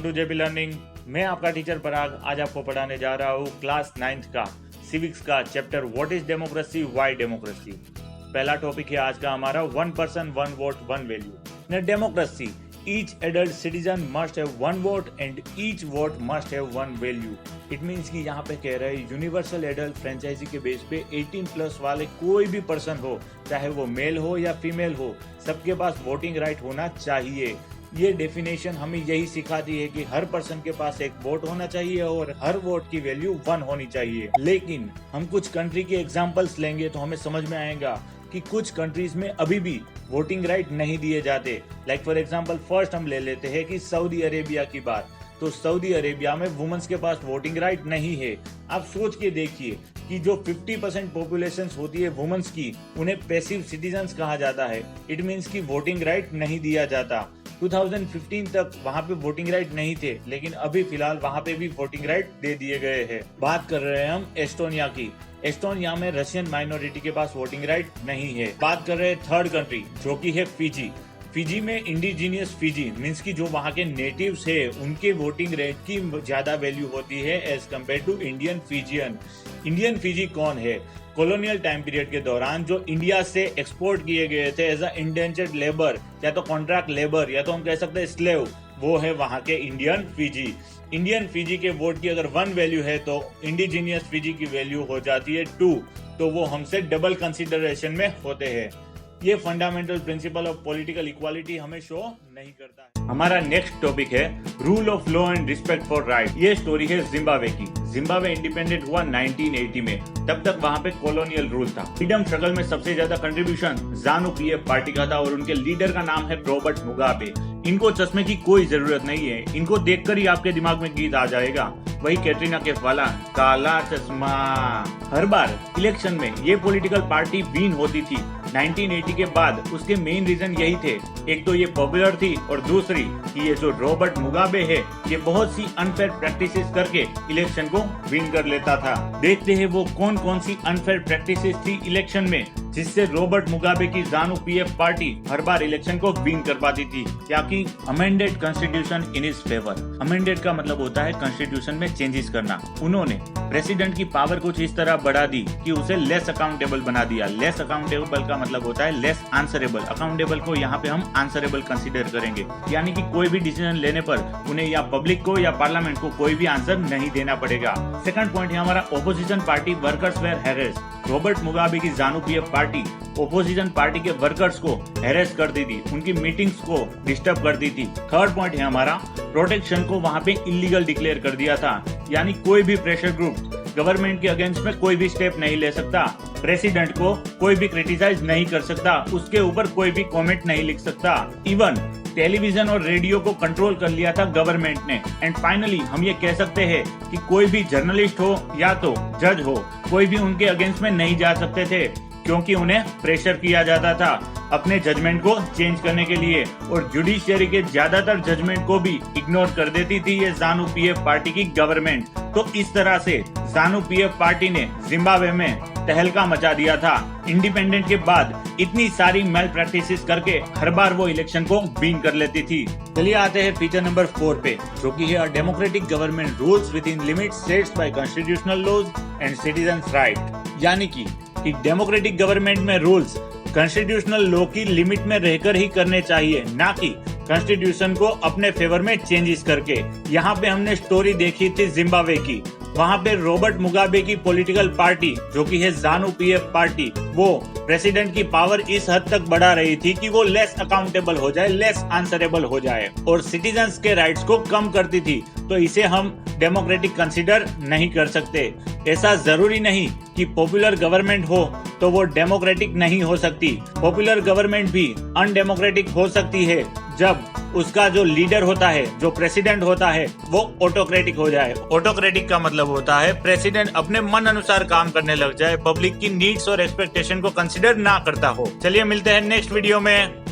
To JP learning. मैं आपका teacher पराग आज आपको पढ़ाने जा रहा हूँ क्लास 9th का सिविक्स का chapter what is democracy, why democracy. पहला टॉपिक है आज का हमारा one person one vote one value. In democracy each adult citizen must have one vote and each vote must have one value. It means कि यहाँ पे कह रहे हैं यूनिवर्सल एडल्ट फ्रेंचाइजी के बेस पे 18+ वाले कोई भी पर्सन हो, चाहे वो मेल हो या फीमेल हो, सबके पास वोटिंग राइट होना चाहिए। ये डेफिनेशन हमें यही सिखाती है कि हर पर्सन के पास एक वोट होना चाहिए और हर वोट की वैल्यू 1 होनी चाहिए। लेकिन हम कुछ कंट्री के एग्जांपल्स लेंगे तो हमें समझ में आएगा कि कुछ कंट्रीज में अभी भी वोटिंग राइट नहीं दिए जाते। लाइक फॉर एग्जांपल फर्स्ट हम ले लेते हैं कि सऊदी अरेबिया की बात। तो सऊदी अरेबिया में वुमेन्स के पास वोटिंग राइट नहीं है। आप सोच के देखिए कि जो 50% पॉपुलेशन होती है वुमेन्स की, उन्हें पैसिव सिटीजन्स कहा जाता है। इट मीन्स कि वोटिंग राइट नहीं दिया जाता। 2015 तक वहाँ पे वोटिंग राइट नहीं थे, लेकिन अभी फिलहाल वहाँ पे भी वोटिंग राइट दे दिए गए हैं। बात कर रहे हैं हम एस्टोनिया की। एस्टोनिया में रशियन माइनॉरिटी के पास वोटिंग राइट नहीं है। बात कर रहे हैं थर्ड कंट्री जो कि है फिजी। फिजी में इंडिजीनियस फिजी मीन्स की जो वहाँ के नेटिव्स है उनके वोटिंग राइट की ज्यादा वैल्यू होती है as compare to Indian Fijian. Indian Fiji कौन है? कॉलोनियल टाइम पीरियड के दौरान जो इंडिया से एक्सपोर्ट किए गए थे एज अ इंडेंचर्ड लेबर या तो कॉन्ट्रैक्ट लेबर या तो हम कह सकते हैं स्लेव, वो है वहाँ के इंडियन फिजी। इंडियन फिजी के वोट की अगर 1 वैल्यू है तो इंडिजीनियस फिजी की वैल्यू हो जाती है 2, तो वो हमसे डबल कंसिडरेशन में होते हैं। ये fundamental principle of political equality हमें शो नहीं करता है। हमारा नेक्स्ट टॉपिक है rule of law and respect for right. ये स्टोरी है जिम्बाब्वे की। जिम्बाब्वे इंडिपेंडेंट हुआ 1980 में। तब तक वहाँ पे कॉलोनियल रूल था। फ्रीडम स्ट्रगल में सबसे ज्यादा कंट्रीब्यूशन ज़ानू पीएफ पार्टी का था और उनके लीडर का नाम है रॉबर्ट मुगाबे। इनको चश्मे की कोई जरूरत नहीं है, इनको देखकर ही आपके दिमाग में गीत आ जाएगा, वही कैटरीना कैफ वाला काला चश्मा। हर बार इलेक्शन में ये पॉलिटिकल पार्टी विन होती थी। 1980 के बाद उसके मेन रीजन यही थे, एक तो ये पॉपुलर थी और दूसरी कि ये जो रॉबर्ट मुगाबे है ये बहुत सी अनफेयर प्रैक्टिसेस करके इलेक्शन को विन कर लेता था। देखते हैं वो कौन कौन सी अनफेयर प्रैक्टिसेस थी इलेक्शन में जिससे रॉबर्ट मुगाबे की ज़ानू पीएफ पार्टी हर बार इलेक्शन को विन कर पाती थी। क्या कि amended constitution in his favour. Amended का मतलब होता है कॉन्स्टिट्यूशन में चेंजेस करना। उन्होंने प्रेसिडेंट की पावर कुछ इस तरह बढ़ा दी कि उसे लेस अकाउंटेबल बना दिया। लेस अकाउंटेबल का मतलब होता है लेस आंसरेबल। अकाउंटेबल को यहाँ पे हम आंसरेबल कंसीडर करेंगे, यानी कि कोई भी डिसीजन लेने पर उन्हें या पब्लिक को या पार्लियामेंट को कोई भी आंसर नहीं देना पड़ेगा। सेकंड पॉइंट है हमारा opposition party workers were harass. Robert Mugabe की ZANU PF party opposition party के वर्कर्स को हैरेस करती थी, उनकी मीटिंग्स को डिस्टर्ब करती थी। थर्ड पॉइंट है हमारा प्रोटेक्शन को वहां पे इलीगल डिक्लेयर कर दिया था, यानी कोई भी प्रेशर ग्रुप गवर्नमेंट के अगेंस्ट में कोई भी स्टेप नहीं ले सकता। प्रेसिडेंट को कोई भी क्रिटिसाइज नहीं कर सकता, उसके ऊपर कोई भी कमेंट नहीं लिख सकता। इवन टेलीविजन और रेडियो को कंट्रोल कर लिया था गवर्नमेंट ने। एंड फाइनली हम ये कह सकते हैं कि कोई भी जर्नलिस्ट हो या तो जज हो, कोई भी उनके अगेंस्ट में नहीं जा सकते थे क्योंकि उन्हें प्रेशर किया जाता था अपने जजमेंट को चेंज करने के लिए। और जुडिशियरी के ज्यादातर जजमेंट को भी इग्नोर कर देती थी ये ज़ानू पीएफ पार्टी की गवर्नमेंट। तो इस तरह से ज़ानू पीएफ पार्टी ने जिम्बाब्वे में तहलका मचा दिया था। इंडिपेंडेंट के बाद इतनी सारी मेल प्रैक्टिसेस करके हर बार वो इलेक्शन को विन कर लेती थी। चलिए आते हैं फीचर नंबर 4 पे, जो कि है democratic government rules within limits sets by constitutional laws and citizens right. यानी कि डेमोक्रेटिक गवर्नमेंट में रूल्स कॉन्स्टिट्यूशनल लॉ की लिमिट में रहकर ही करने चाहिए, ना कि कॉन्स्टिट्यूशन को अपने फेवर में चेंजेस करके। यहाँ पे हमने स्टोरी देखी थी जिम्बाब्वे की। वहाँ पे रॉबर्ट मुगाबे की पॉलिटिकल पार्टी जो कि है ज़ानू पीएफ पार्टी, वो प्रेसिडेंट की पावर इस हद तक बढ़ा रही थी कि वो लेस अकाउंटेबल हो जाए, लेस आंसरेबल हो जाए और सिटीजन्स के राइट्स को कम करती थी। तो इसे हम डेमोक्रेटिक कंसीडर नहीं कर सकते। ऐसा जरूरी नहीं कि पॉपुलर गवर्नमेंट हो तो वो डेमोक्रेटिक नहीं हो सकती। पॉपुलर गवर्नमेंट भी अनडेमोक्रेटिक हो सकती है जब उसका जो लीडर होता है, जो प्रेसिडेंट होता है, वो ऑटोक्रेटिक हो जाए। ऑटोक्रेटिक का मतलब होता है प्रेसिडेंट अपने मन अनुसार काम करने लग जाए, पब्लिक की नीड्स और एक्सपेक्टेशन को कंसीडर ना करता हो। चलिए मिलते हैं नेक्स्ट वीडियो में।